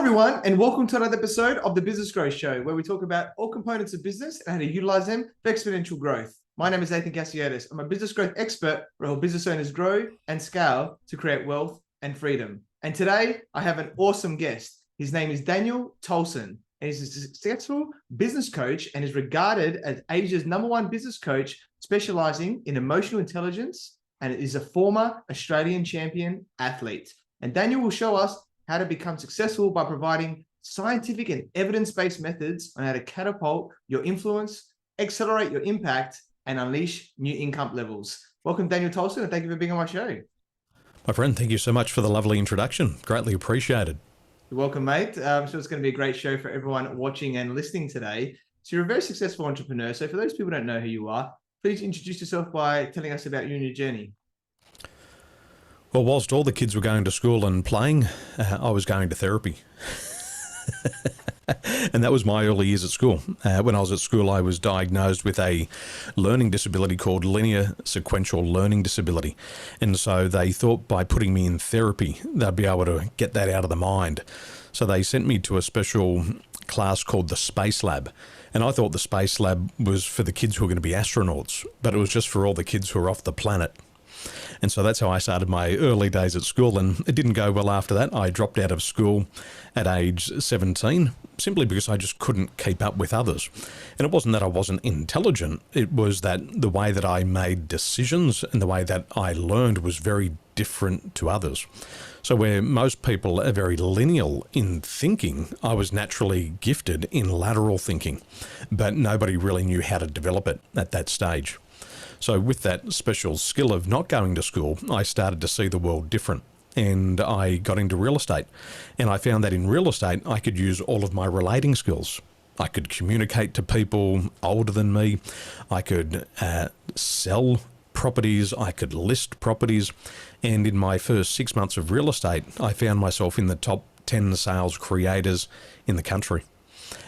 everyone, and welcome to another episode of the Business Growth Show, where we talk about all components of business and how to utilize them for exponential growth. My name is Athin Cassiotis. I'm a business growth expert where help business owners grow and scale to create wealth and freedom. And today, I have an awesome guest. His name is Daniel Tolson, and he's a successful business coach and is regarded as Asia's #1 business coach, specializing in emotional intelligence, and is a former Australian champion athlete. And Daniel will show us how to become successful by providing scientific and evidence-based methods on how to catapult your influence, accelerate your impact, and unleash new income levels. Welcome, Daniel Tolson, and thank you for being on my show. My friend, thank you so much for the lovely introduction. Greatly appreciated. You're welcome, mate. I'm sure it's going to be a great show for everyone watching and listening today. So you're a very successful entrepreneur. So for those people who don't know who you are, please introduce yourself by telling us about you and your journey. Well, whilst all the kids were going to school and playing, I was going to therapy. And that was my early years at school. When I was at school, I was diagnosed with a learning disability called linear sequential learning disability. And so they thought by putting me in therapy, they'd be able to get that out of the mind. So they sent me to a special class called the Space Lab. And I thought the Space Lab was for the kids who were going to be astronauts, but it was just for all the kids who were off the planet. And so that's how I started my early days at school, and it didn't go well after that. I dropped out of school at age 17 simply because I just couldn't keep up with others. And it wasn't that I wasn't intelligent, it was that the way that I made decisions and the way that I learned was very different to others. So where most people are very lineal in thinking, I was naturally gifted in lateral thinking, but nobody really knew how to develop it at that stage. So with that special skill of not going to school, I started to see the world different, and I got into real estate. And I found that in real estate, I could use all of my relating skills. I could communicate to people older than me. I could sell properties. I could list properties. And in my first 6 months of real estate, I found myself in the top 10 sales creators in the country.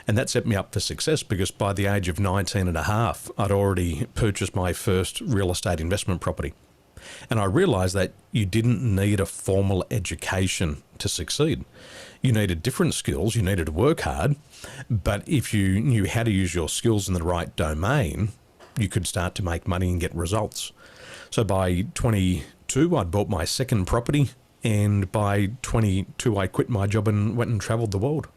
And that set me up for success because by the age of 19 and a half, I'd already purchased my first real estate investment property. And I realized that you didn't need a formal education to succeed. You needed different skills, you needed to work hard, but if you knew how to use your skills in the right domain, you could start to make money and get results. So by 22, I'd bought my second property, and by 22, I quit my job and went and traveled the world.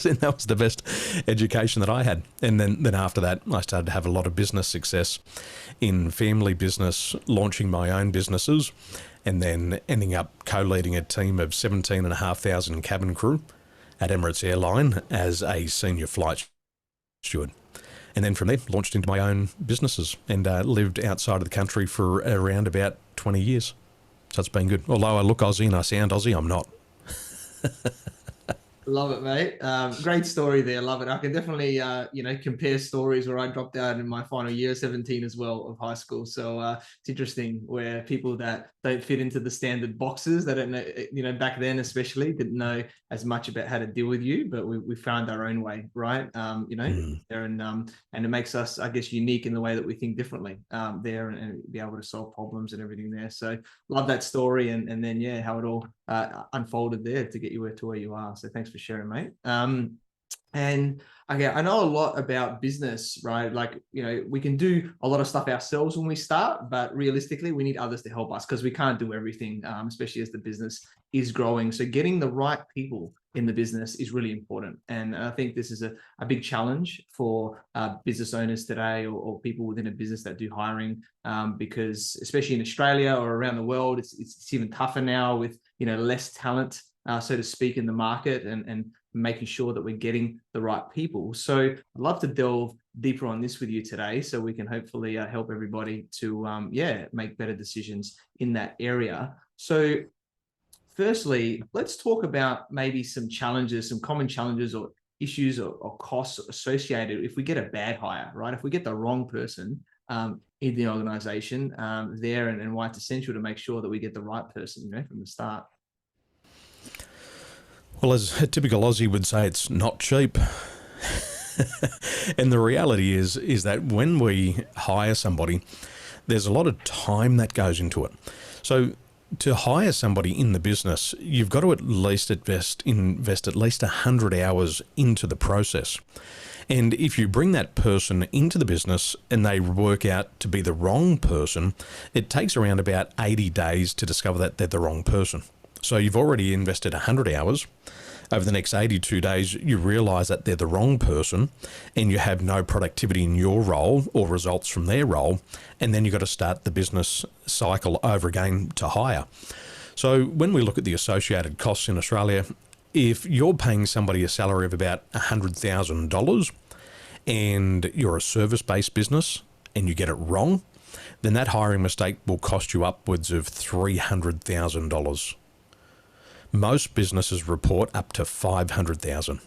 And that was the best education that I had. And then after that, I started to have a lot of business success in family business, launching my own businesses, and then ending up co-leading a team of 17,500 cabin crew at Emirates Airline as a senior flight steward. And then from there, launched into my own businesses and lived outside of the country for around about 20 years. So it's been good. Although I look Aussie and I sound Aussie, I'm not. Love it, mate. Great story there. Love it. I can definitely, compare stories where I dropped out in my final year, 17 as well, of high school. So it's interesting where people that don't fit into the standard boxes, they don't know, back then especially, didn't know as much about how to deal with you, but we found our own way, right? There and it makes us, I guess, unique in the way that we think differently there and be able to solve problems and everything there. So love that story and then, yeah, how it all unfolded there to get you to where you are. So thanks for sharing, mate. And okay, I know a lot about business, right? Like, we can do a lot of stuff ourselves when we start, but realistically, we need others to help us because we can't do everything, especially as the business is growing. So getting the right people in the business is really important. And I think this is a big challenge for business owners today or people within a business that do hiring, because especially in Australia or around the world, it's even tougher now with, less talent, so to speak, in the market and making sure that we're getting the right people. So I'd love to delve deeper on this with you today so we can hopefully help everybody to, make better decisions in that area. So firstly, let's talk about maybe some challenges, some common challenges or issues or costs associated if we get a bad hire, right? If we get the wrong person in the organization there and why it's essential to make sure that we get the right person, from the start. Well, as a typical Aussie would say, it's not cheap. And the reality is that when we hire somebody, there's a lot of time that goes into it. So to hire somebody in the business, you've got to at least invest at least 100 hours into the process. And if you bring that person into the business and they work out to be the wrong person, it takes around about 80 days to discover that they're the wrong person. So you've already invested 100 hours. Over the next 82 days, you realise that they're the wrong person and you have no productivity in your role or results from their role. And then you've got to start the business cycle over again to hire. So when we look at the associated costs in Australia, if you're paying somebody a salary of about $100,000 and you're a service-based business and you get it wrong, then that hiring mistake will cost you upwards of $300,000. Most businesses report up to $500,000.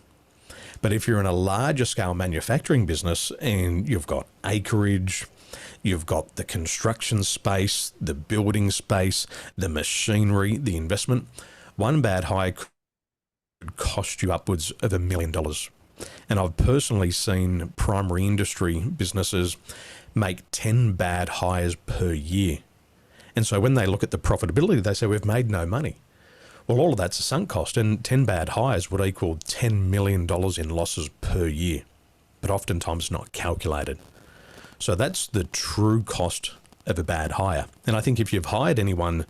But if you're in a larger scale manufacturing business and you've got acreage, you've got the construction space, the building space, the machinery, the investment, one bad hire could cost you upwards of $1 million. And I've personally seen primary industry businesses make 10 bad hires per year. And so when they look at the profitability, they say, we've made no money. Well, all of that's a sunk cost, and 10 bad hires would equal $10 million in losses per year, but oftentimes not calculated. So that's the true cost of a bad hire. And I think if you've hired anyone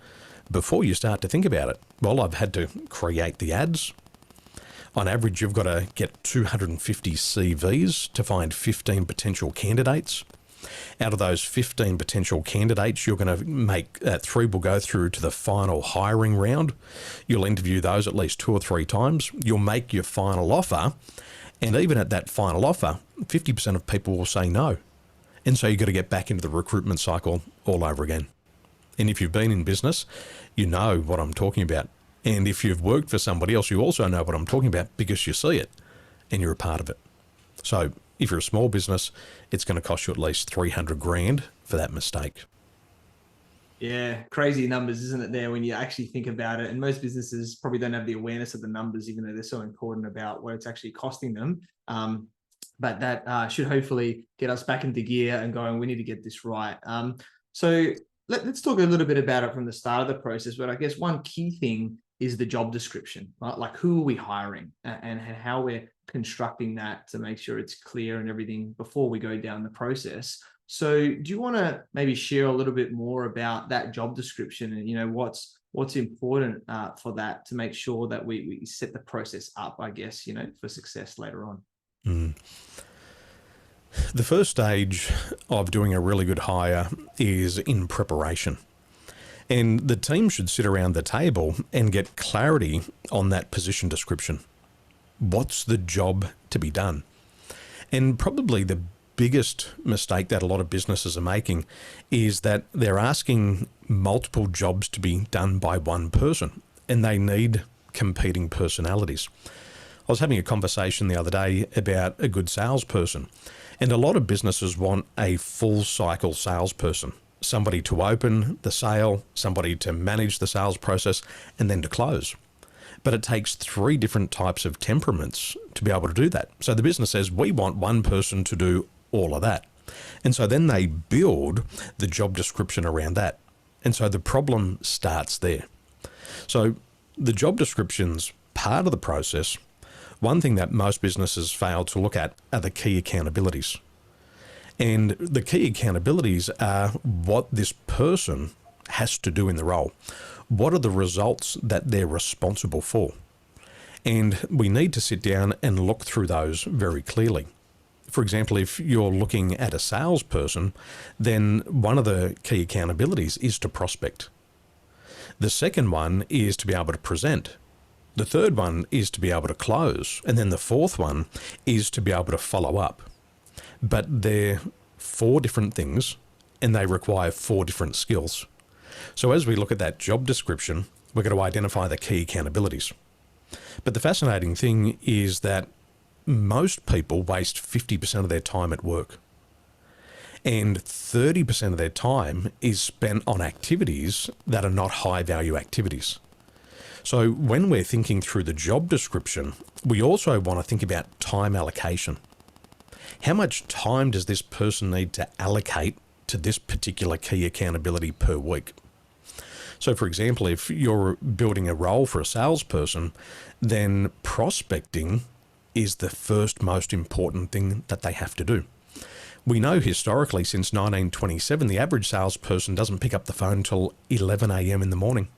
before you start to think about it, well, I've had to create the ads. On average, you've got to get 250 CVs to find 15 potential candidates. Out of those 15 potential candidates, you're going to make 3 will go through to the final hiring round. You'll interview those at least 2 or 3 times. You'll make your final offer. And even at that final offer, 50% of people will say no. And so you've got to get back into the recruitment cycle all over again. And if you've been in business, you know what I'm talking about. And if you've worked for somebody else, you also know what I'm talking about because you see it and you're a part of it. So if you're a small business, it's going to cost you at least $300,000 for that mistake. Yeah, crazy numbers, isn't it, there when you actually think about it? And most businesses probably don't have the awareness of the numbers, even though they're so important about what it's actually costing them. But that should hopefully get us back into gear and going, we need to get this right. So let's talk a little bit about it from the start of the process. But I guess one key thing is the job description, right? Like, who are we hiring and how we're constructing that to make sure it's clear and everything before we go down the process. So do you want to maybe share a little bit more about that job description and, you know, what's important for that to make sure that we set the process up, I guess, you know, for success later on? The first stage of doing a really good hire is in preparation. And the team should sit around the table and get clarity on that position description. What's the job to be done? And probably the biggest mistake that a lot of businesses are making is that they're asking multiple jobs to be done by one person, and they need competing personalities. I was having a conversation the other day about a good salesperson, and a lot of businesses want a full cycle salesperson. Somebody to open the sale, somebody to manage the sales process, and then to close. But it takes 3 different types of temperaments to be able to do that. So the business says, we want one person to do all of that. And so then they build the job description around that. And so the problem starts there. So the job description's part of the process. One thing that most businesses fail to look at are the key accountabilities. And the key accountabilities are what this person has to do in the role. What are the results that they're responsible for? And we need to sit down and look through those very clearly. For example, if you're looking at a salesperson, then one of the key accountabilities is to prospect. The second one is to be able to present. The third one is to be able to close. And then the fourth one is to be able to follow up. But they're 4 different things and they require 4 different skills. So as we look at that job description, we're going to identify the key accountabilities. But the fascinating thing is that most people waste 50% of their time at work. And 30% of their time is spent on activities that are not high value activities. So when we're thinking through the job description, we also want to think about time allocation. How much time does this person need to allocate to this particular key accountability per week? So, for example, if you're building a role for a salesperson, then prospecting is the first most important thing that they have to do. We know historically since 1927, the average salesperson doesn't pick up the phone till 11 a.m. in the morning.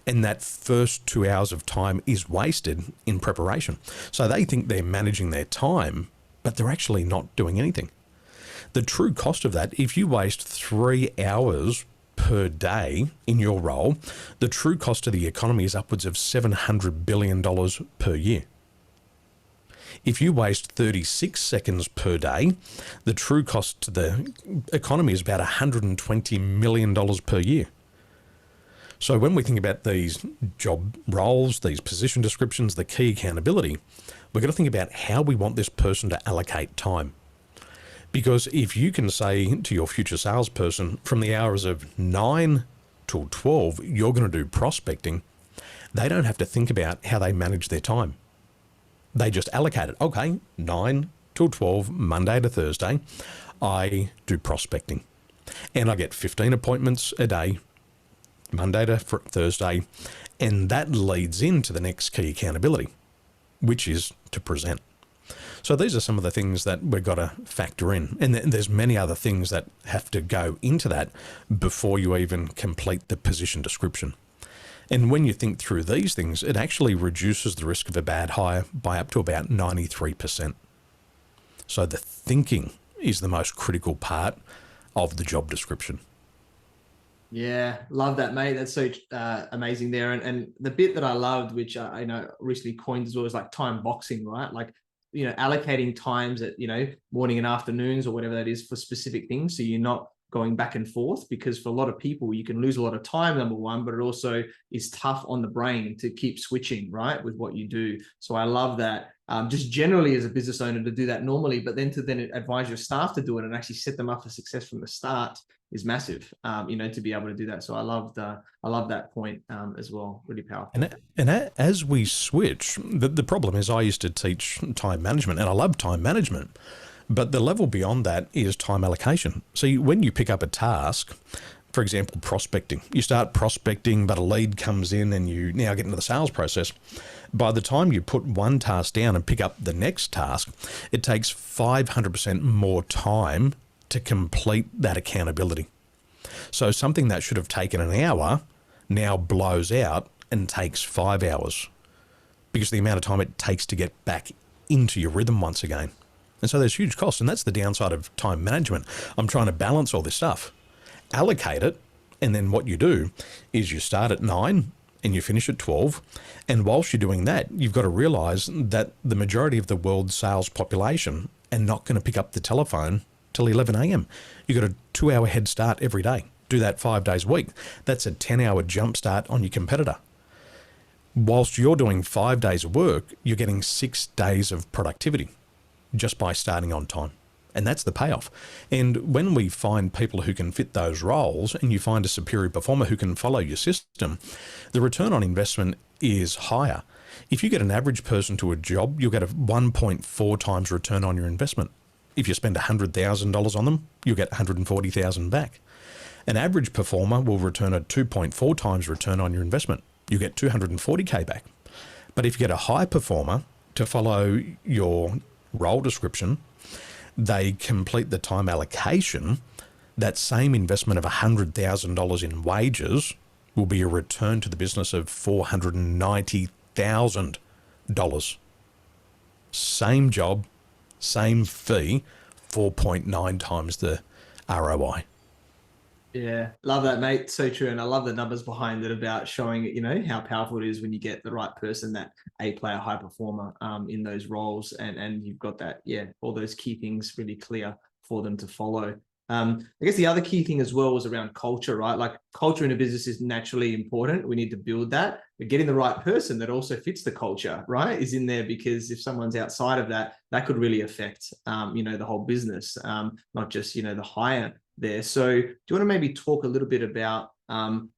And that first 2 hours of time is wasted in preparation. So they think they're managing their time, but they're actually not doing anything. The true cost of that, if you waste 3 hours per day in your role, the true cost to the economy is upwards of $700 billion per year. If you waste 36 seconds per day, the true cost to the economy is about $120 million per year. So when we think about these job roles, these position descriptions, the key accountability, we're going to think about how we want this person to allocate time. Because if you can say to your future salesperson, from the hours of 9 till 12, you're going to do prospecting, they don't have to think about how they manage their time. They just allocate it. Okay, 9 till 12, Monday to Thursday, I do prospecting. And I get 15 appointments a day, Monday to Thursday. And that leads into the next key accountability, which is to present. So these are some of the things that we've got to factor in. And there's many other things that have to go into that before you even complete the position description. And when you think through these things, it actually reduces the risk of a bad hire by up to about 93%. So the thinking is the most critical part of the job description. Yeah, love that, mate. That's so amazing there. And the bit that I loved, which I know recently coined as well, is like time boxing, right? Like, allocating times at, morning and afternoons or whatever that is for specific things. So you're not going back and forth, because for a lot of people, you can lose a lot of time, number one, but it also is tough on the brain to keep switching, right, with what you do. So I love that. Just generally as a business owner to do that normally, but then to advise your staff to do it and actually set them up for success from the start is massive, to be able to do that. So I love that point as well. Really powerful. And as we switch, the problem is I used to teach time management, and I love time management, but the level beyond that is time allocation. See, when you pick up a task, for example, prospecting, you start prospecting, but a lead comes in and you now get into the sales process. By the time you put one task down and pick up the next task, it takes 500% more time to complete that accountability. So something that should have taken an hour now blows out and takes 5 hours because of the amount of time it takes to get back into your rhythm once again. And so there's huge costs, and that's the downside of time management. I'm trying to balance all this stuff, allocate it, and then what you do is you start at 9 and you finish at 12. And whilst you're doing that, you've got to realize that the majority of the world's sales population are not going to pick up the telephone till 11 a.m. You've got a 2-hour head start every day. Do that 5 days a week. That's a 10-hour jump start on your competitor. Whilst you're doing 5 days of work, you're getting 6 days of productivity just by starting on time. And that's the payoff. And when we find people who can fit those roles and you find a superior performer who can follow your system, the return on investment is higher. If you get an average person to a job, you'll get a 1.4 times return on your investment. If you spend $100,000 on them, you'll get $140,000 back. An average performer will return a 2.4 times return on your investment. You get $240K back. But if you get a high performer to follow your role description, they complete the time allocation, that same investment of $100,000 in wages will be a return to the business of $490,000. Same job, same fee, 4.9 times the ROI. Yeah, love that, mate. So true. And I love the numbers behind it about showing, how powerful it is when you get the right person, that A player, high performer in those roles. And you've got that, all those key things really clear for them to follow. I guess the other key thing as well was around culture, right? Like culture in a business is naturally important. We need to build that, but getting the right person that also fits the culture, right, is in there, because if someone's outside of that, that could really affect, the whole business, not just, the hire there. So do you want to maybe talk a little bit about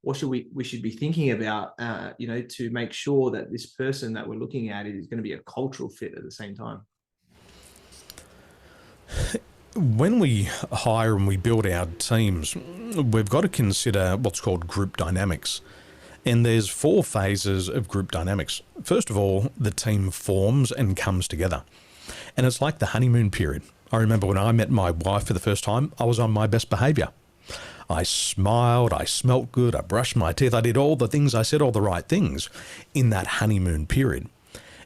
what we should be thinking about, to make sure that this person that we're looking at is going to be a cultural fit at the same time? When we hire and we build our teams, we've got to consider what's called group dynamics. And there's 4 phases of group dynamics. First of all, the team forms and comes together. And it's like the honeymoon period. I remember when I met my wife for the first time, I was on my best behaviour. I smiled, I smelt good, I brushed my teeth, I did all the things, I said all the right things in that honeymoon period.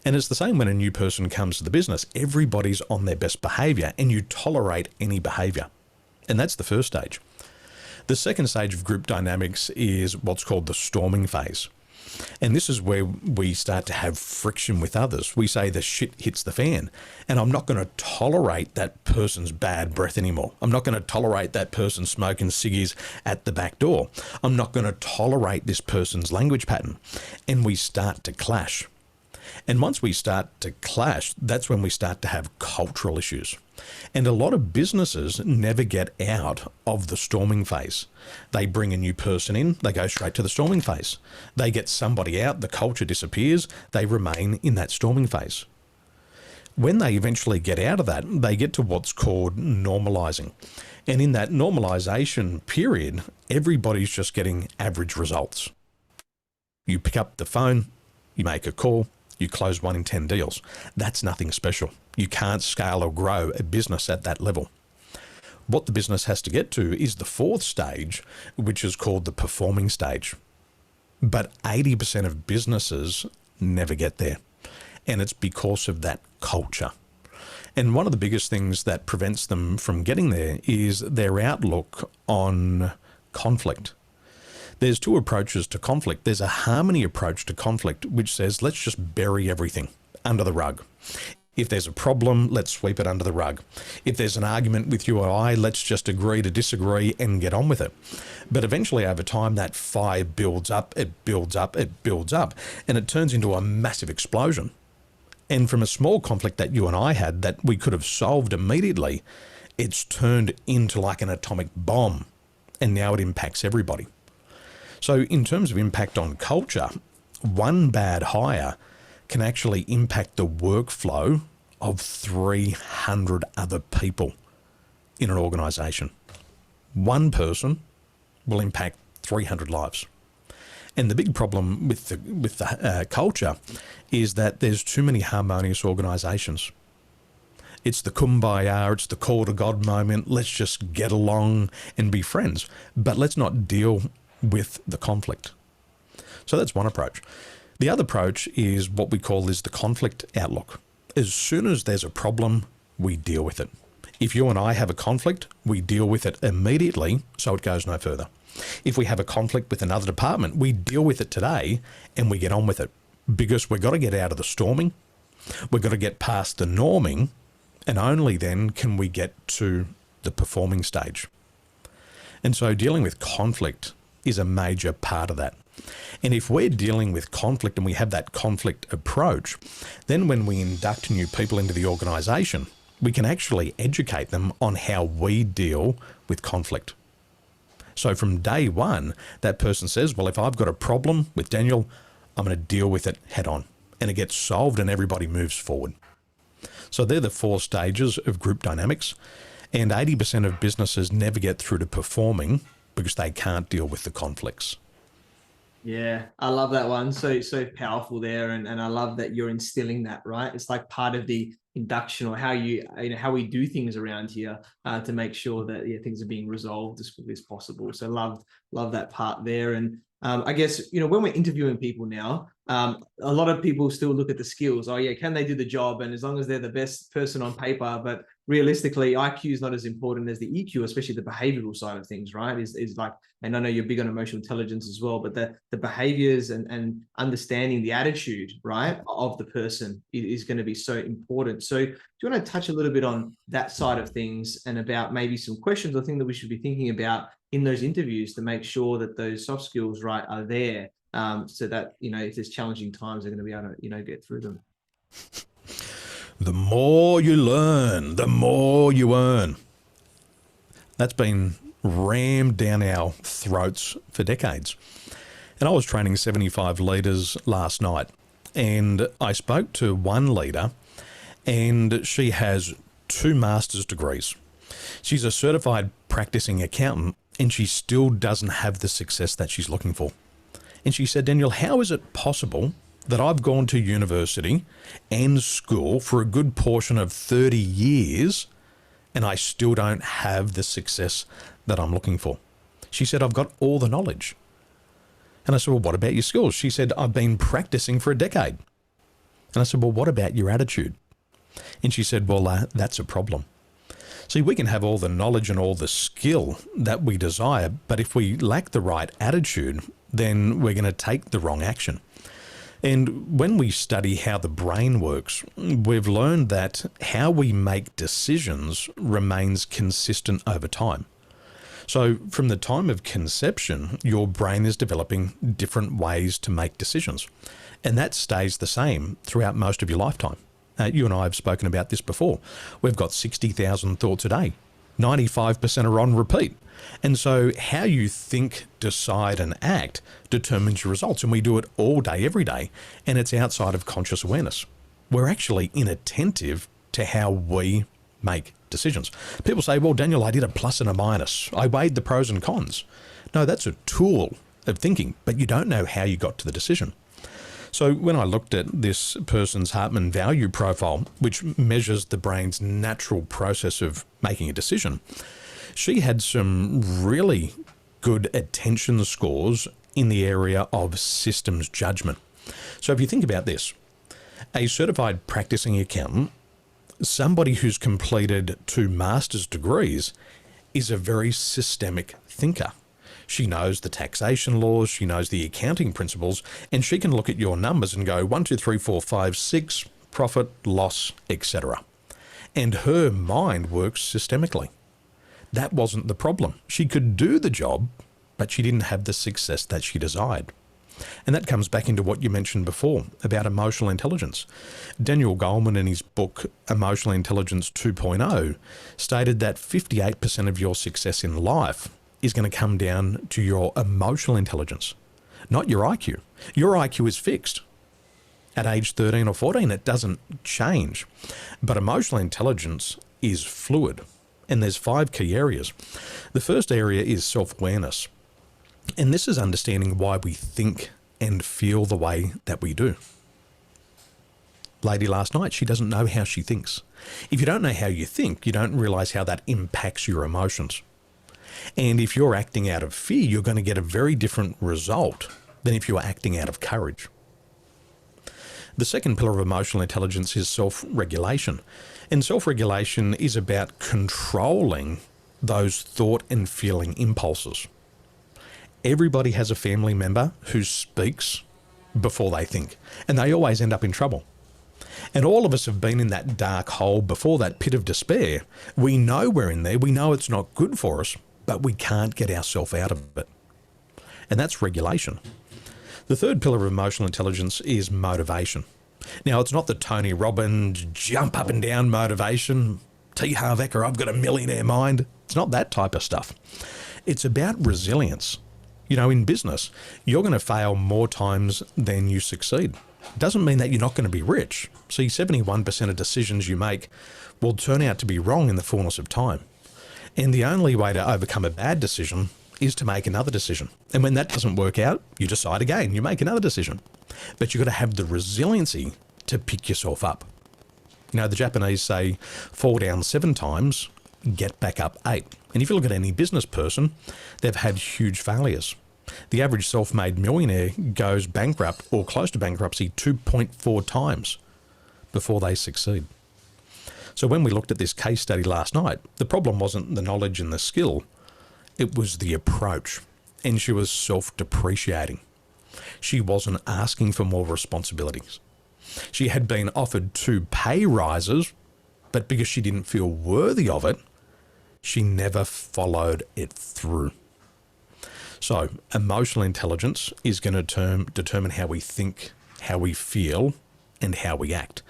And it's the same when a new person comes to the business. Everybody's on their best behaviour and you tolerate any behaviour. And that's the first stage. The second stage of group dynamics is what's called the storming phase. And this is where we start to have friction with others. We say the shit hits the fan, and I'm not going to tolerate that person's bad breath anymore. I'm not going to tolerate that person smoking ciggies at the back door. I'm not going to tolerate this person's language pattern. And we start to clash. And once we start to clash, that's when we start to have cultural issues. And a lot of businesses never get out of the storming phase. They bring a new person in, they go straight to the storming phase. They get somebody out, the culture disappears, they remain in that storming phase. When they eventually get out of that, they get to what's called normalizing. And in that normalization period, everybody's just getting average results. You pick up the phone, you make a call, you close 1 in 10 deals. That's nothing special. You can't scale or grow a business at that level. What the business has to get to is the 4th stage, which is called the performing stage. But 80% of businesses never get there. And it's because of that culture. And one of the biggest things that prevents them from getting there is their outlook on conflict. There's 2 approaches to conflict. There's a harmony approach to conflict, which says, let's just bury everything under the rug. If there's a problem, let's sweep it under the rug. If there's an argument with you or I, let's just agree to disagree and get on with it. But eventually, over time, that fire builds up, it builds up, it builds up, and it turns into a massive explosion. And from a small conflict that you and I had that we could have solved immediately, it's turned into like an atomic bomb, and now it impacts everybody. So in terms of impact on culture, one bad hire can actually impact the workflow of 300 other people in an organisation. One person will impact 300 lives. And the big problem with the culture is that there's too many harmonious organisations. It's the kumbaya, it's the call to God moment. Let's just get along and be friends, but let's not deal with the conflict. So that's one approach. The other approach is what we call is the conflict outlook. As soon as there's a problem, we deal with it. If you and I have a conflict, we deal with it immediately so it goes no further. If we have a conflict with another department, we deal with it today and we get on with it, because we've got to get out of the storming, we've got to get past the norming, and only then can we get to the performing stage. And so dealing with conflict is a major part of that. And if we're dealing with conflict and we have that conflict approach, then when we induct new people into the organisation, we can actually educate them on how we deal with conflict. So from day one, that person says, well, if I've got a problem with Daniel, I'm going to deal with it head on. And it gets solved and everybody moves forward. So they're the 4 stages of group dynamics. And 80% of businesses never get through to performing because they can't deal with the conflicts. Yeah, I love that one. So powerful there. And I love that you're instilling that, right? It's like part of the induction, or how how we do things around here to make sure that things are being resolved as quickly as possible. So love that part there. And I guess, when we're interviewing people now, a lot of people still look at the skills. Oh yeah, can they do the job? And as long as they're the best person on paper, but realistically, IQ is not as important as the EQ, especially the behavioral side of things, right? Is like, and I know you're big on emotional intelligence as well, but the behaviors and understanding the attitude, right, of the person is going to be so important. So do you want to touch a little bit on that side of things and about maybe some questions or things that we should be thinking about in those interviews to make sure that those soft skills, right, are there, so that, if there's challenging times, they're going to be able to, get through them. The more you learn, the more you earn. That's been rammed down our throats for decades. And I was training 75 leaders last night, and I spoke to one leader, and she has 2 master's degrees. She's a certified practicing accountant, and she still doesn't have the success that she's looking for. And she said, Daniel, how is it possible that I've gone to university and school for a good portion of 30 years and I still don't have the success that I'm looking for? She said, I've got all the knowledge. And I said, well, what about your skills? She said, I've been practicing for a decade. And I said, well, what about your attitude? And she said, well, that's a problem. See, we can have all the knowledge and all the skill that we desire, but if we lack the right attitude, then we're going to take the wrong action. And when we study how the brain works, we've learned that how we make decisions remains consistent over time. So from the time of conception, your brain is developing different ways to make decisions. And that stays the same throughout most of your lifetime. You and I have spoken about this before. We've got 60,000 thoughts a day. 95% are on repeat. And so how you think, decide and act determines your results. And we do it all day, every day. And it's outside of conscious awareness. We're actually inattentive to how we make decisions. People say, well, Daniel, I did a plus and a minus. I weighed the pros and cons. No, that's a tool of thinking, but you don't know how you got to the decision. So when I looked at this person's Hartman value profile, which measures the brain's natural process of making a decision, she had some really good attention scores in the area of systems judgment. So if you think about this, a certified practicing accountant, somebody who's completed 2 master's degrees, is a very systemic thinker. She knows the taxation laws, she knows the accounting principles, and she can look at your numbers and go 1, 2, 3, 4, 5, 6, profit, loss, etc. And her mind works systemically. That wasn't the problem. She could do the job, but she didn't have the success that she desired. And that comes back into what you mentioned before about emotional intelligence. Daniel Goleman, in his book Emotional Intelligence 2.0, stated that 58% of your success in life is going to come down to your emotional intelligence, not your IQ. Your IQ is fixed. At age 13 or 14, it doesn't change. But emotional intelligence is fluid, and there's 5 key areas. The first area is self-awareness, and this is understanding why we think and feel the way that we do. Lady last night, she doesn't know how she thinks. If you don't know how you think, you don't realize how that impacts your emotions. And if you're acting out of fear, you're going to get a very different result than if you are acting out of courage. The second pillar of emotional intelligence is self-regulation. And self-regulation is about controlling those thought and feeling impulses. Everybody has a family member who speaks before they think, and they always end up in trouble. And all of us have been in that dark hole before, that pit of despair. We know we're in there, we know it's not good for us, but we can't get ourselves out of it. And that's regulation. The third pillar of emotional intelligence is motivation. Now, it's not the Tony Robbins jump up and down motivation, T. Harv Eker, I've got a millionaire mind. It's not that type of stuff. It's about resilience. You know, in business, you're going to fail more times than you succeed. It doesn't mean that you're not going to be rich. See, 71% of decisions you make will turn out to be wrong in the fullness of time. And the only way to overcome a bad decision is to make another decision. And when that doesn't work out, you decide again, you make another decision. But you've got to have the resiliency to pick yourself up. You know, the Japanese say, fall down 7 times, get back up 8. And if you look at any business person, they've had huge failures. The average self-made millionaire goes bankrupt or close to bankruptcy 2.4 times before they succeed. So when we looked at this case study last night, the problem wasn't the knowledge and the skill, it was the approach. And she was self-depreciating. She wasn't asking for more responsibilities. She had been offered 2 pay rises, but because she didn't feel worthy of it, she never followed it through. So emotional intelligence is going to determine how we think, how we feel, and how we act.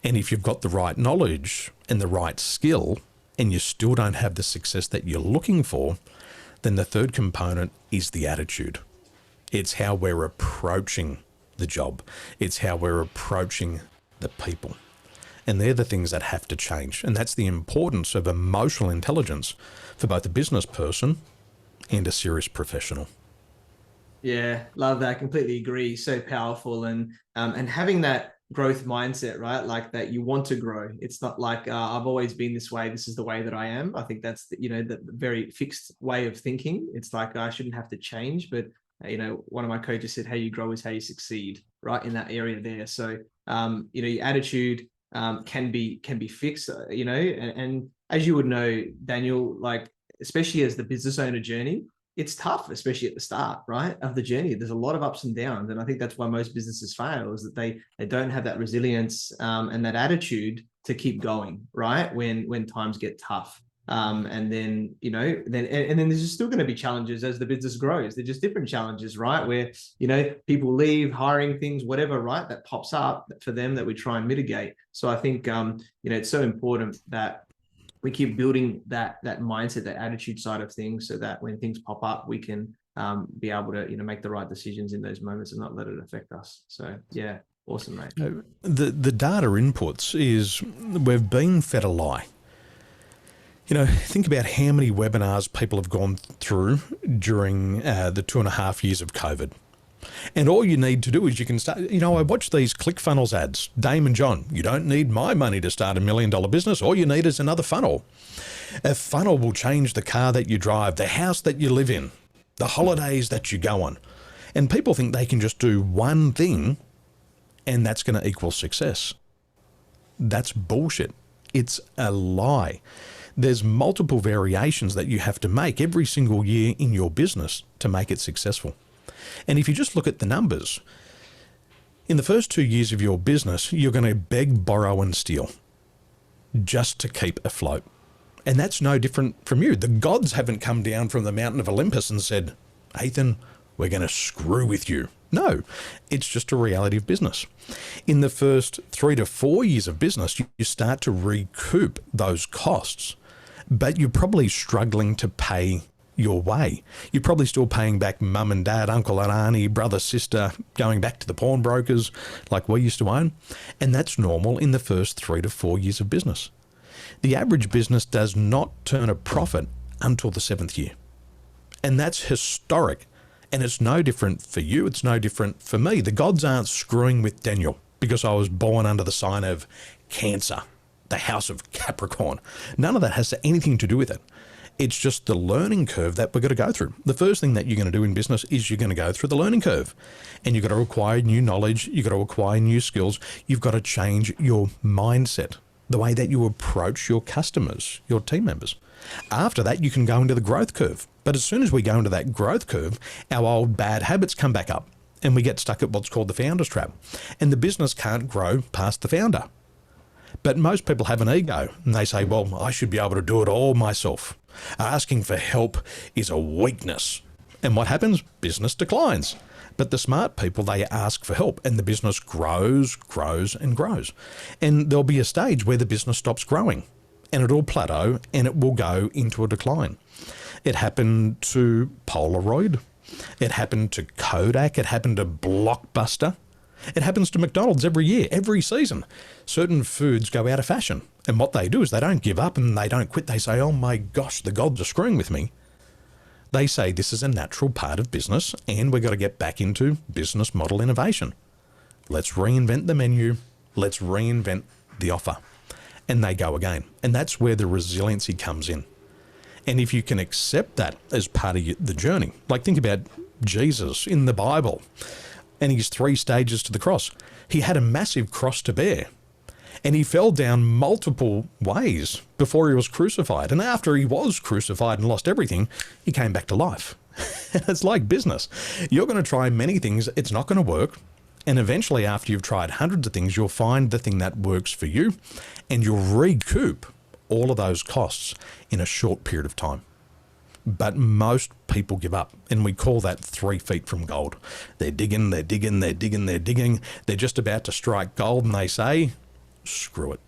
And if you've got the right knowledge and the right skill, and you still don't have the success that you're looking for, then the third component is the attitude. It's how we're approaching the job. It's how we're approaching the people. And they're the things that have to change. And that's the importance of emotional intelligence for both a business person and a serious professional. Yeah, love that. Completely agree. So powerful, and having that growth mindset, right? Like that you want to grow. It's not like I've always been this way. This is the way that I am. I think that's the very fixed way of thinking. It's like I shouldn't have to change. But one of my coaches said, "How you grow is how you succeed." Right in that area there. So your attitude can be fixed. And as you would know, Daniel, like especially as the business owner journey, it's tough, especially at the start, right, of the journey. There's a lot of ups and downs. And I think that's why most businesses fail, is that they don't have that resilience and that attitude to keep going, right, when times get tough. And then, then there's still going to be challenges as the business grows. They're just different challenges, right, where, people leave, hiring things, whatever, right, that pops up for them that we try and mitigate. So I think, it's so important that we keep building that mindset, that attitude side of things, so that when things pop up, we can be able to make the right decisions in those moments and not let it affect us. So yeah, awesome, mate. The data inputs is we've been fed a lie. Think about how many webinars people have gone through during the 2.5 years of COVID. And all you need to do is you can start, I watch these ClickFunnels ads. Dame and John, you don't need my money to start $1 million business. All you need is another funnel. A funnel will change the car that you drive, the house that you live in, the holidays that you go on. And people think they can just do one thing and that's going to equal success. That's bullshit. It's a lie. There's multiple variations that you have to make every single year in your business to make it successful. And if you just look at the numbers, in the first 2 years of your business, you're going to beg, borrow, and steal just to keep afloat. And that's no different from you. The gods haven't come down from the mountain of Olympus and said, Athin, we're going to screw with you. No, it's just a reality of business. In the first 3 to 4 years of business, you start to recoup those costs, but you're probably struggling to pay your way. You're probably still paying back mum and dad, uncle and auntie, brother, sister, going back to the pawnbrokers like we used to own. And that's normal in the first 3 to 4 years of business. The average business does not turn a profit until the 7th year. And that's historic. And it's no different for you. It's no different for me. The gods aren't screwing with Daniel because I was born under the sign of Cancer, the house of Capricorn. None of that has anything to do with it. It's just the learning curve that we're going to go through. The first thing that you're going to do in business is you're going to go through the learning curve. And you've got to acquire new knowledge. You've got to acquire new skills. You've got to change your mindset, the way that you approach your customers, your team members. After that, you can go into the growth curve. But as soon as we go into that growth curve, our old bad habits come back up and we get stuck at what's called the founder's trap. And the business can't grow past the founder. But most people have an ego and they say, well, I should be able to do it all myself. Asking for help is a weakness. And what happens? Business declines. But the smart people, they ask for help and the business grows, grows and grows. And there'll be a stage where the business stops growing and it'll plateau and it will go into a decline. It happened to Polaroid. It happened to Kodak. It happened to Blockbuster. It happens to McDonald's every year, every season. Certain foods go out of fashion. And what they do is they don't give up and they don't quit. They say, oh my gosh, the gods are screwing with me. They say this is a natural part of business and we've got to get back into business model innovation. Let's reinvent the menu. Let's reinvent the offer. And they go again. And that's where the resiliency comes in. And if you can accept that as part of the journey, like think about Jesus in the Bible and his 3 stages to the cross. He had a massive cross to bear and he fell down multiple ways before he was crucified. And after he was crucified and lost everything, he came back to life. It's like business. You're going to try many things. It's not going to work. And eventually, after you've tried hundreds of things, you'll find the thing that works for you and you'll recoup all of those costs in a short period of time. But most people give up, and we call that 3 feet from gold. They're digging, they're digging, they're digging, they're digging. They're just about to strike gold, and they say, screw it.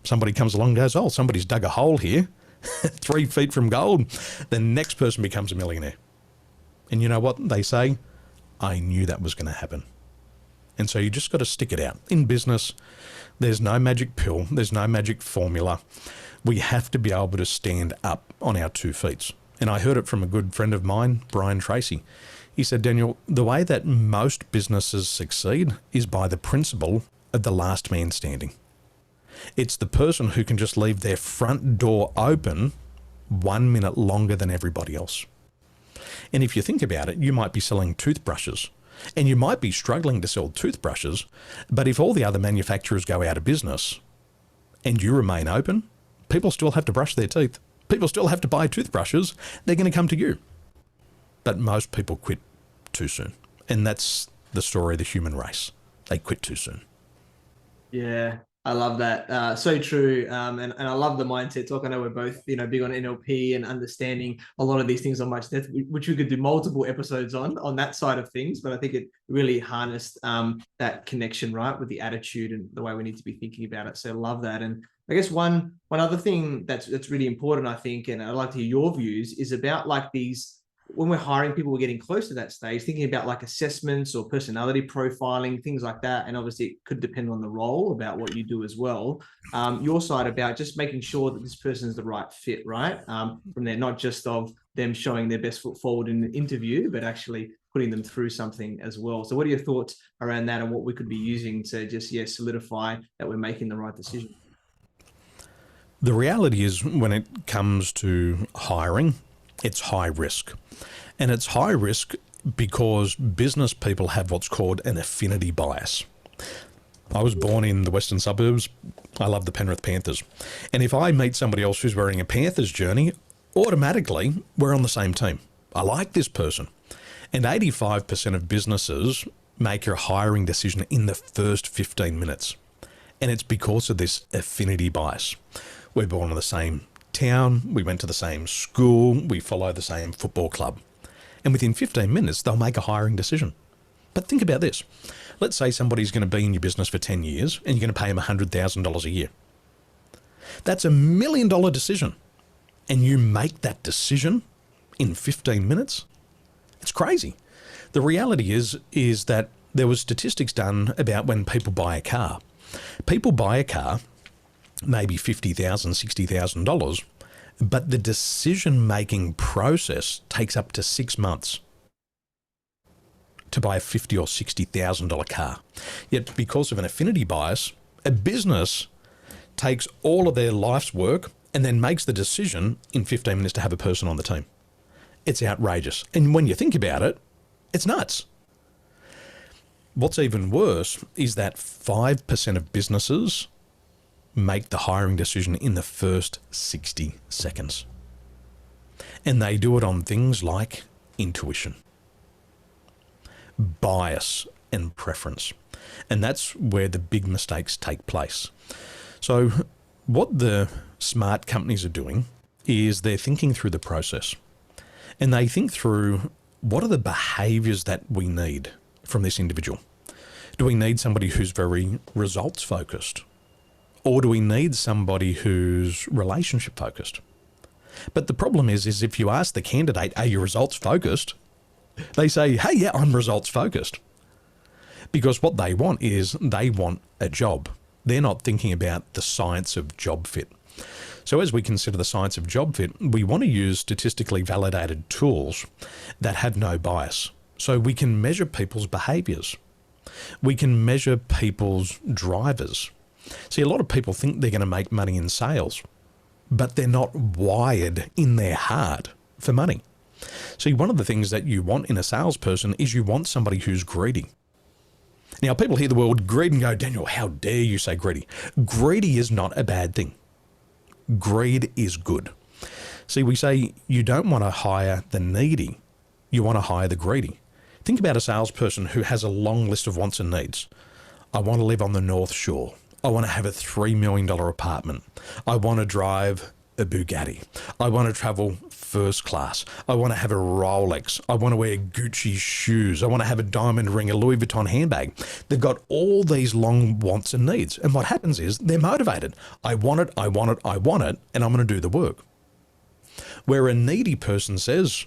Somebody comes along and goes, oh, somebody's dug a hole here, 3 feet from gold. The next person becomes a millionaire. And you know what they say? I knew that was going to happen. And so you just got to stick it out. In business, There's no magic pill. There's no magic formula. We have to be able to stand up on our 2 feet. And I heard it from a good friend of mine, Brian Tracy. He said, Daniel, the way that most businesses succeed is by the principle of the last man standing. It's the person who can just leave their front door open 1 minute longer than everybody else. And if you think about it, you might be selling toothbrushes, and you might be struggling to sell toothbrushes, but if all the other manufacturers go out of business and you remain open, people still have to brush their teeth. People still have to buy toothbrushes. They're going to come to you. But most people quit too soon. And that's the story of the human race. They quit too soon. Yeah, I love that. So true. And I love the mindset talk. I know we're both, big on NLP and understanding a lot of these things on much depth, which we could do multiple episodes on that side of things. But I think it really harnessed that connection, right, with the attitude and the way we need to be thinking about it. So I love that. And I guess one other thing that's really important, I think, and I'd like to hear your views, is about like these, when we're hiring people, we're getting close to that stage, thinking about like assessments or personality profiling, things like that. And obviously it could depend on the role about what you do as well. Your side about just making sure that this person is the right fit, right? From there, not just of them showing their best foot forward in the interview, but actually putting them through something as well. So what are your thoughts around that and what we could be using to just, solidify that we're making the right decision? The reality is when it comes to hiring, it's high risk. And it's high risk because business people have what's called an affinity bias. I was born in the western suburbs. I love the Penrith Panthers. And if I meet somebody else who's wearing a Panthers journey, automatically we're on the same team. I like this person. And 85% of businesses make your hiring decision in the first 15 minutes. And it's because of this affinity bias. We're born in the same town, we went to the same school, we follow the same football club. And within 15 minutes, they'll make a hiring decision. But think about this. Let's say somebody's going to be in your business for 10 years and you're going to pay them $100,000 a year. That's $1 million decision. And you make that decision in 15 minutes? It's crazy. The reality is that there was statistics done about when people buy a car. People buy a car, maybe $50,000, $60,000, but the decision-making process takes up to 6 months to buy a $50,000 or $60,000 car. Yet because of an affinity bias, a business takes all of their life's work and then makes the decision in 15 minutes to have a person on the team. It's outrageous. And when you think about it, it's nuts. What's even worse is that 5% of businesses make the hiring decision in the first 60 seconds. And they do it on things like intuition, bias, and preference. And that's where the big mistakes take place. So what the smart companies are doing is they're thinking through the process. And they think through, what are the behaviours that we need from this individual? Do we need somebody who's very results focused? Or do we need somebody who's relationship focused? But the problem is if you ask the candidate, are you results focused? They say, hey, yeah, I'm results focused. Because what they want is they want a job. They're not thinking about the science of job fit. So as we consider the science of job fit, we want to use statistically validated tools that have no bias. So we can measure people's behaviours. We can measure people's drivers. See, a lot of people think they're going to make money in sales, but they're not wired in their heart for money. See, one of the things that you want in a salesperson is you want somebody who's greedy. Now, people hear the word greed and go, Daniel, how dare you say greedy? Greedy is not a bad thing. Greed is good. See, we say you don't want to hire the needy, you want to hire the greedy. Think about a salesperson who has a long list of wants and needs. I want to live on the North Shore. I want to have a $3 million apartment. I want to drive a Bugatti. I want to travel first class. I want to have a Rolex. I want to wear Gucci shoes. I want to have a diamond ring, a Louis Vuitton handbag. They've got all these long wants and needs. And what happens is they're motivated. I want it, I want it, I want it, and I'm going to do the work. Where a needy person says,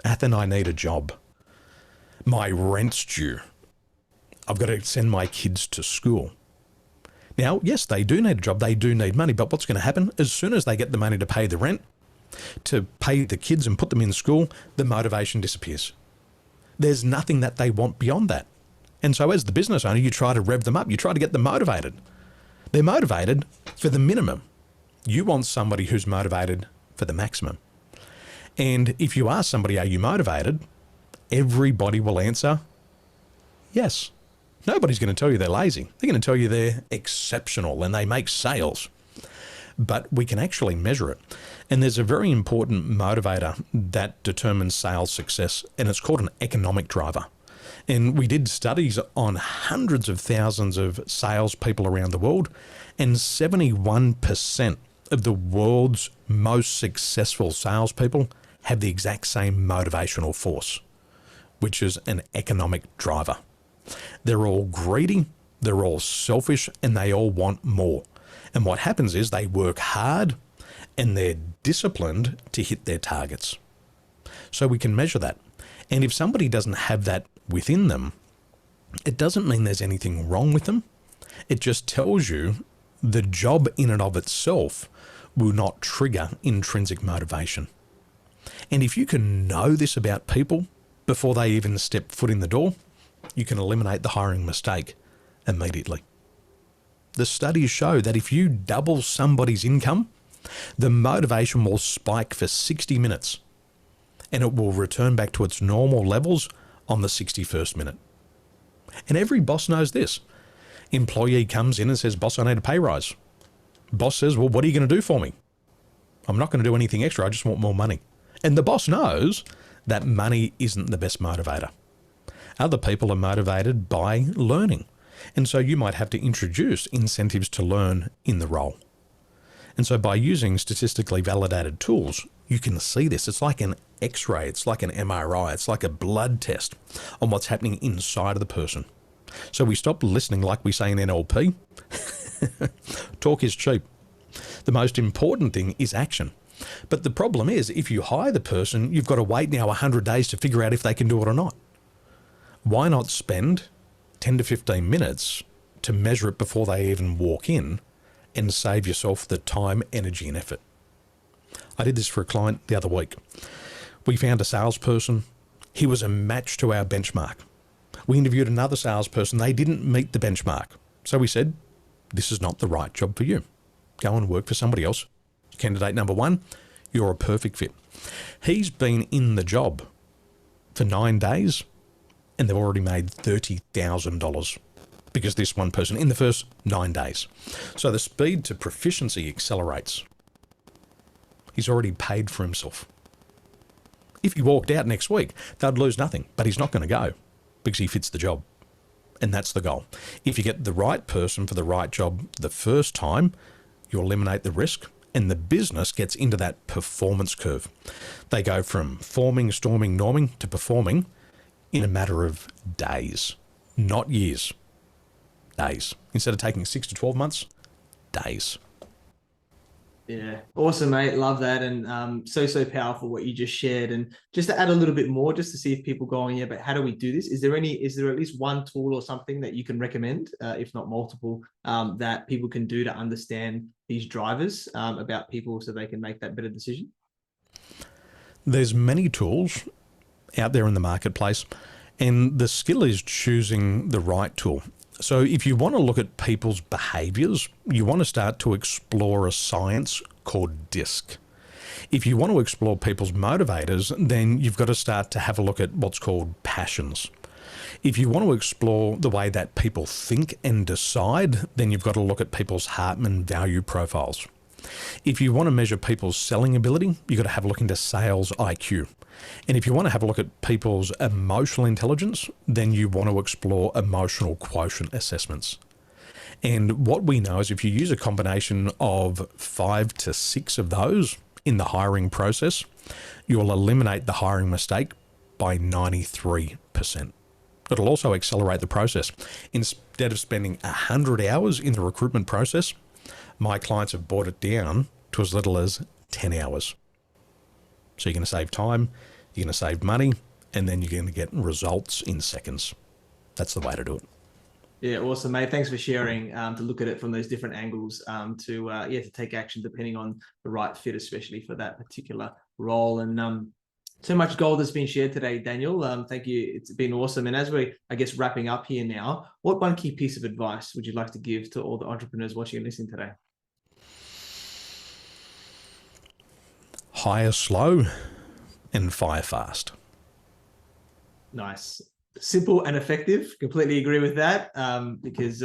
Athin, I need a job. My rent's due. I've got to send my kids to school. Now, yes, they do need a job, they do need money, but what's going to happen as soon as they get the money to pay the rent, to pay the kids and put them in school, the motivation disappears. There's nothing that they want beyond that. And so as the business owner, you try to rev them up, you try to get them motivated. They're motivated for the minimum. You want somebody who's motivated for the maximum. And if you ask somebody, are you motivated? Everybody will answer, yes. Nobody's going to tell you they're lazy. They're going to tell you they're exceptional and they make sales. But we can actually measure it. And there's a very important motivator that determines sales success, and it's called an economic driver. And we did studies on hundreds of thousands of salespeople around the world, and 71% of the world's most successful salespeople have the exact same motivational force, which is an economic driver. They're all greedy, they're all selfish, and they all want more. And what happens is they work hard and they're disciplined to hit their targets. So we can measure that. And if somebody doesn't have that within them, it doesn't mean there's anything wrong with them. It just tells you the job in and of itself will not trigger intrinsic motivation. And if you can know this about people before they even step foot in the door, you can eliminate the hiring mistake immediately. The studies show that if you double somebody's income, the motivation will spike for 60 minutes and it will return back to its normal levels on the 61st minute. And every boss knows this. Employee comes in and says, boss, I need a pay rise. Boss says, well, what are you going to do for me? I'm not going to do anything extra. I just want more money. And the boss knows that money isn't the best motivator. Other people are motivated by learning. And so you might have to introduce incentives to learn in the role. And so by using statistically validated tools, you can see this. It's like an X-ray. It's like an MRI. It's like a blood test on what's happening inside of the person. So we stop listening like we say in NLP. Talk is cheap. The most important thing is action. But the problem is, if you hire the person, you've got to wait now 100 days to figure out if they can do it or not. Why not spend 10 to 15 minutes to measure it before they even walk in and save yourself the time, energy, and effort? I did this for a client the other week. We found a salesperson. He was a match to our benchmark. We interviewed another salesperson. They didn't meet the benchmark. So we said, this is not the right job for you. Go and work for somebody else. Candidate number one, you're a perfect fit. He's been in the job for 9 days and they've already made $30,000 because this one person in the first 9 days. So the speed to proficiency accelerates. He's already paid for himself. If he walked out next week, they'd lose nothing, but he's not going to go because he fits the job. And that's the goal. If you get the right person for the right job the first time, you eliminate the risk and the business gets into that performance curve. They go from forming, storming, norming to performing in a matter of days, not years. Days. Instead of taking 6 to 12 months, days. Yeah, awesome, mate. Love that. And so powerful what you just shared. And just to add a little bit more, just to see if people go on, yeah, but how do we do this? Is there at least one tool or something that you can recommend, if not multiple, that people can do to understand these drivers about people so they can make that better decision? There's many tools out there in the marketplace, and the skill is choosing the right tool. So if you want to look at people's behaviours, you want to start to explore a science called DISC. If you want to explore people's motivators, then you've got to start to have a look at what's called passions. If you want to explore the way that people think and decide, then you've got to look at people's Hartman value profiles. If you want to measure people's selling ability, you've got to have a look into sales IQ. And if you want to have a look at people's emotional intelligence, then you want to explore emotional quotient assessments. And what we know is if you use a combination of 5 to 6 of those in the hiring process, you'll eliminate the hiring mistake by 93%. It'll also accelerate the process. Instead of spending 100 hours in the recruitment process, my clients have brought it down to as little as 10 hours. So you're going to save time, you're going to save money, and then you're going to get results in seconds. That's the way to do it. Yeah, awesome, mate. Thanks for sharing to look at it from those different angles to take action depending on the right fit, especially for that particular role. And so much gold has been shared today, Daniel. Thank you. It's been awesome. And as we're, I guess, wrapping up here now, what one key piece of advice would you like to give to all the entrepreneurs watching and listening today? Hire slow and fire fast. Nice. Simple and effective. Completely agree with that. Because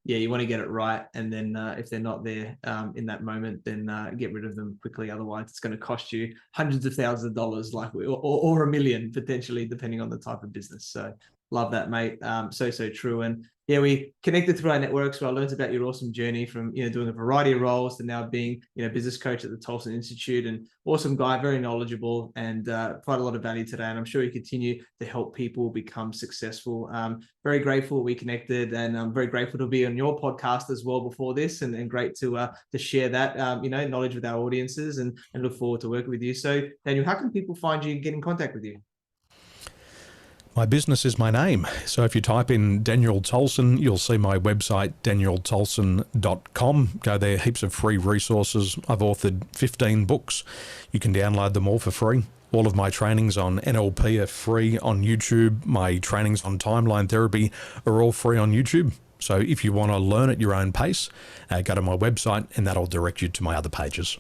you want to get it right, and then if they're not there in that moment, then get rid of them quickly. Otherwise, it's going to cost you hundreds of thousands of dollars, or $1 million potentially, depending on the type of business. So love that, mate. So true. And yeah, we connected through our networks where I learned about your awesome journey from, doing a variety of roles to now being, business coach at the Tolson Institute. And awesome guy, very knowledgeable, and quite a lot of value today. And I'm sure you continue to help people become successful. Very grateful we connected, and I'm very grateful to be on your podcast as well before this, and great to share that, knowledge with our audiences, and look forward to working with you. So Daniel, how can people find you and get in contact with you? My business is my name. So if you type in Daniel Tolson, you'll see my website, danieltolson.com. Go there, heaps of free resources. I've authored 15 books. You can download them all for free. All of my trainings on NLP are free on YouTube. My trainings on timeline therapy are all free on YouTube. So if you want to learn at your own pace, go to my website, and that'll direct you to my other pages.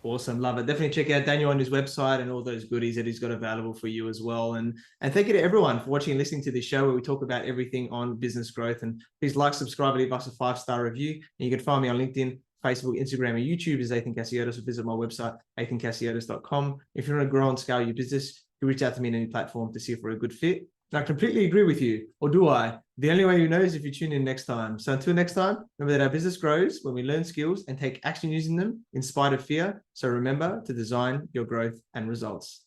Awesome. Love it. Definitely check out Daniel on his website and all those goodies that he's got available for you as well. And thank you to everyone for watching and listening to this show where we talk about everything on business growth. And please like, subscribe, and leave us a 5-star review. And you can find me on LinkedIn, Facebook, Instagram, and YouTube as Athin Cassiotis, or visit my website, athincassiotis.com. If you want to grow and scale your business, you reach out to me on any platform to see if we're a good fit. And I completely agree with you, or do I? The only way you know is if you tune in next time. So until next time, remember that our business grows when we learn skills and take action using them in spite of fear. So remember to design your growth and results.